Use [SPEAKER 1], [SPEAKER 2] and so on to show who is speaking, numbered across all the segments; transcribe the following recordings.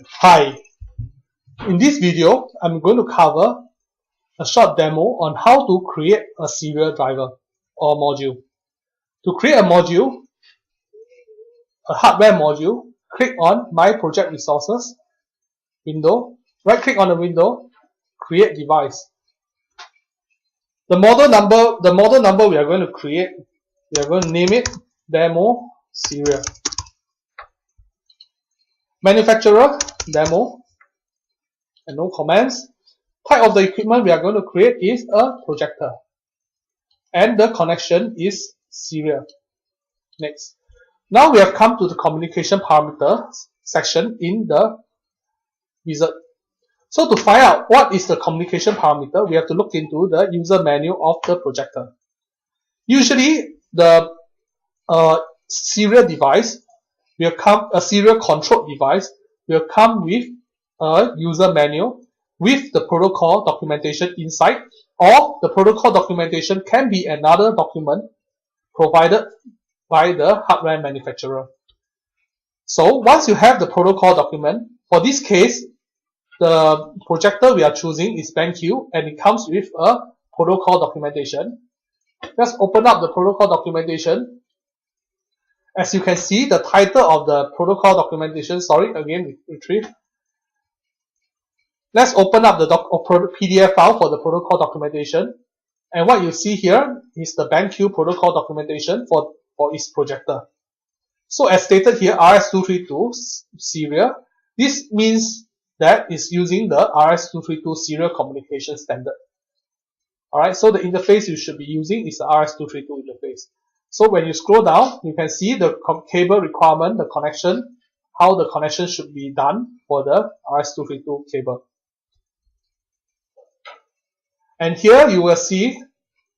[SPEAKER 1] Hi, in this video, I'm going to cover a short demo on how to create a serial driver or module. To create a module, a hardware module, click on My Project Resources window, right click on the window, create device. The model number we are going to create, we are going to name it demo serial. Manufacturer, demo, and no comments. Type of the equipment we are going to create is a projector, and the connection is serial. Next. Now we have come to the communication parameters section in the wizard. So to find out what is the communication parameter, we have to look into the user manual of the projector. Usually the serial device will come, a serial control device will come with a user manual with the protocol documentation inside, or the protocol documentation can be another document provided by the hardware manufacturer. So once you have the protocol document, for this case, the projector we are choosing is BenQ and it comes with a protocol documentation. Let's open up the protocol documentation. As you can see, the title of the protocol documentation, retrieve. Let's open up the PDF file for the protocol documentation. And what you see here is the BenQ protocol documentation for its projector. So as stated here, RS-232 serial, this means that it's using the RS-232 serial communication standard. Alright, so the interface you should be using is the RS-232 interface. So when you scroll down, you can see the cable requirement, the connection, how the connection should be done for the RS-232 cable. And here you will see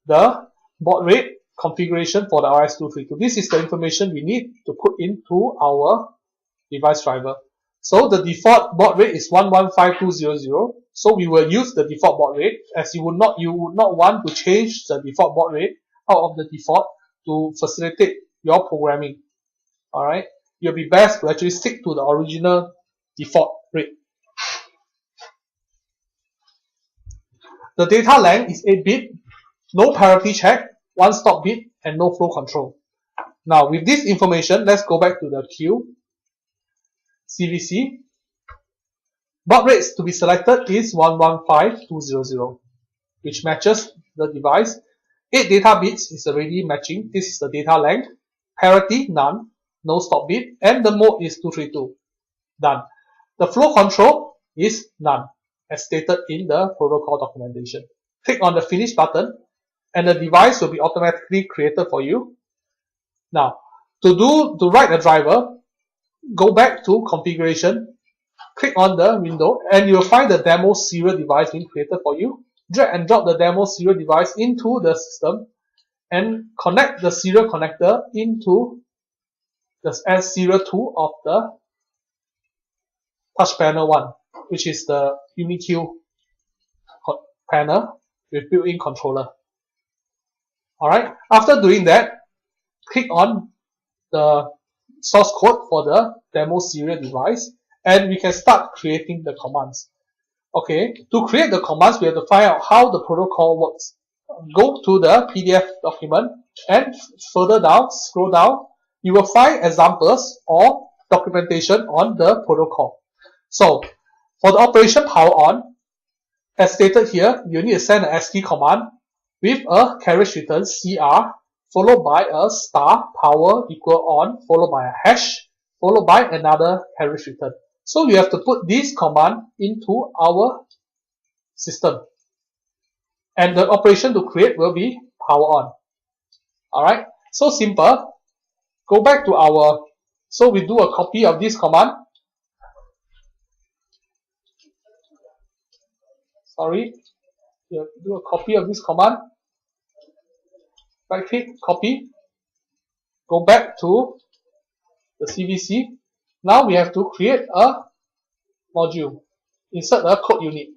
[SPEAKER 1] the baud rate configuration for the RS-232. This is the information we need to put into our device driver. So the default baud rate is 115200. So we will use the default baud rate, as you would not want to change the default baud rate out of the default to facilitate your programming. Alright, you'll be best to actually stick to the original default rate. The data length is 8-bit, no parity check, 1 stop bit, and no flow control. Now with this information, let's go back to the queue. CVC. Baud rates to be selected is 115200, which matches the device. 8 data bits is already matching. This is the data length. Parity, none. No stop bit. And the mode is 232. Done. The flow control is none, as stated in the protocol documentation. Click on the finish button and the device will be automatically created for you. Now, to write a driver, go back to configuration, click on the window, and you will find the demo serial device being created for you. Drag and drop the demo serial device into the system and connect the serial connector into the serial 2 of the touch panel 1, which is the UniQ panel with built-in controller. Alright, after doing that, click on the source code for the demo serial device and we can start creating the commands. Okay, to create the commands, we have to find out how the protocol works. Go to the PDF document and further down, scroll down, you will find examples or documentation on the protocol. So, for the operation power on, as stated here, you need to send an ASCII command with a carriage return CR followed by a star power equal on followed by a hash followed by another carriage return. So we have to put this command into our system. And the operation to create will be power on. Alright, so simple. Go back to our, so we do a copy of this command. Sorry, we have to do a copy of this command. Right click, copy. Go back to the CVC. Now we have to create a module. Insert a code unit.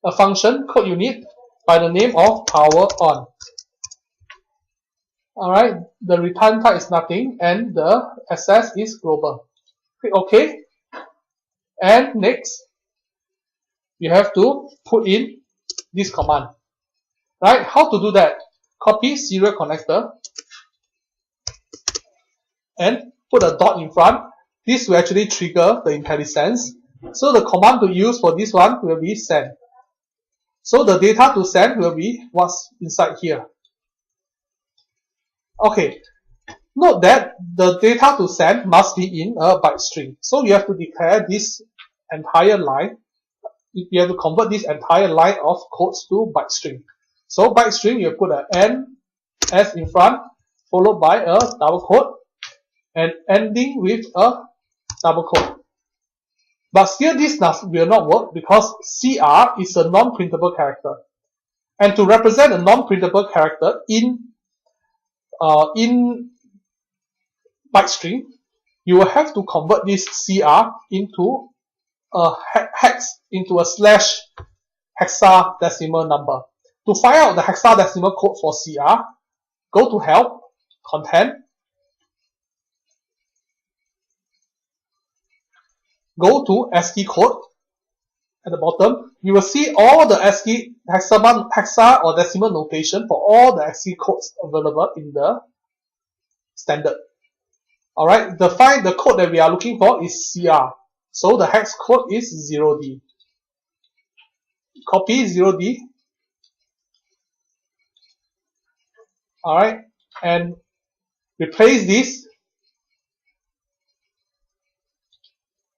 [SPEAKER 1] A function code unit by the name of power on. Alright, the return type is nothing and the access is global. Click OK. And next, you have to put in this command. Right? How to do that? Copy serial connector and put a dot in front. This will actually trigger the IntelliSense. So the command to use for this one will be send. So the data to send will be what's inside here. Okay. Note that the data to send must be in a byte string. So you have to declare this entire line. You have to convert this entire line of codes to byte string. So byte string, you put an N, S in front, followed by a double quote, and ending with a double quote. But still this will not work because CR is a non-printable character. And to represent a non-printable character in byte string, you will have to convert this CR into a hex, into a slash hexadecimal number. To find out the hexadecimal code for CR, go to help, content, go to ASCII code at the bottom. You will see all the ASCII hexa or decimal notation for all the ASCII codes available in the standard. Alright, the code that we are looking for is CR. So the hex code is 0D. Copy 0D. Alright, and replace this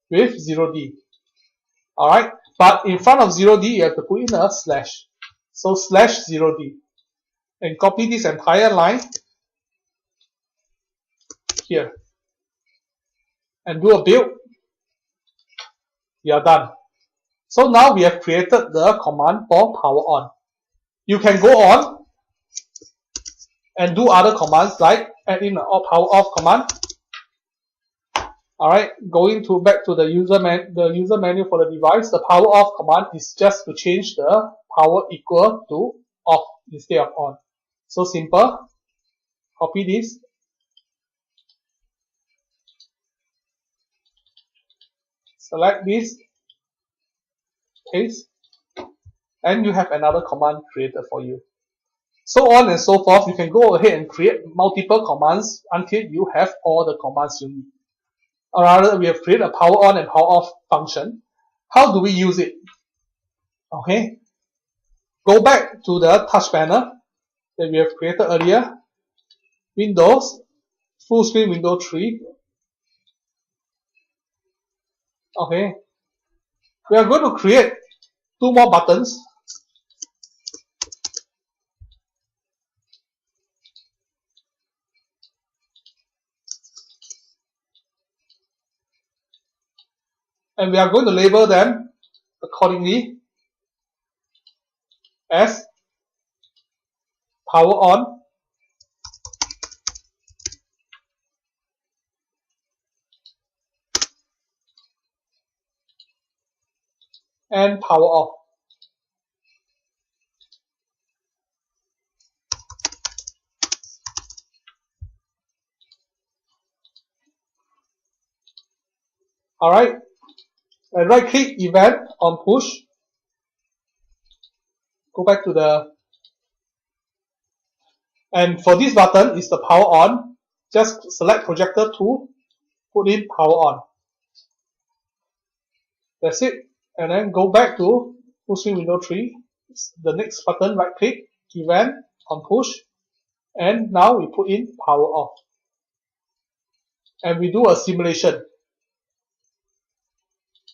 [SPEAKER 1] with 0D. Alright, but in front of 0D you have to put in a slash. So slash 0D. And copy this entire line here. And do a build. We are done. So now we have created the command for power on. You can go on and do other commands like add in a power off command. Alright, going back to the user menu for the device, the power off command is just to change the power equal to off instead of on. So simple. Copy this. Select this, paste, and you have another command created for you. So on and so forth, you can go ahead and create multiple commands until you have all the commands you need. Or rather, we have created a power on and power off function. How do we use it? Okay, go back to the touch panel that we have created earlier. Windows, full screen window 3. Okay, we are going to create two more buttons. And we are going to label them accordingly as power on and power off. Alright, and right click event on push. Go back to the, and for this button is the power on. Just select projector 2, put in power on. That's it. And then go back to full screen window 3. The next button, right click, event on push, and now we put in power off. And we do a simulation.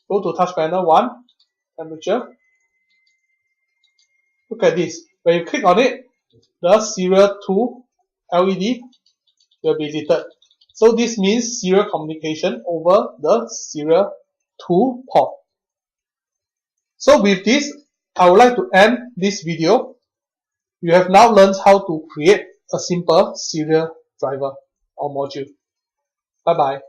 [SPEAKER 1] Go to touch panel 1, temperature. Look at this. When you click on it, the serial 2 LED will be lit. So this means serial communication over the serial 2 port. So with this, I would like to end this video. You have now learned how to create a simple serial driver or module. Bye bye.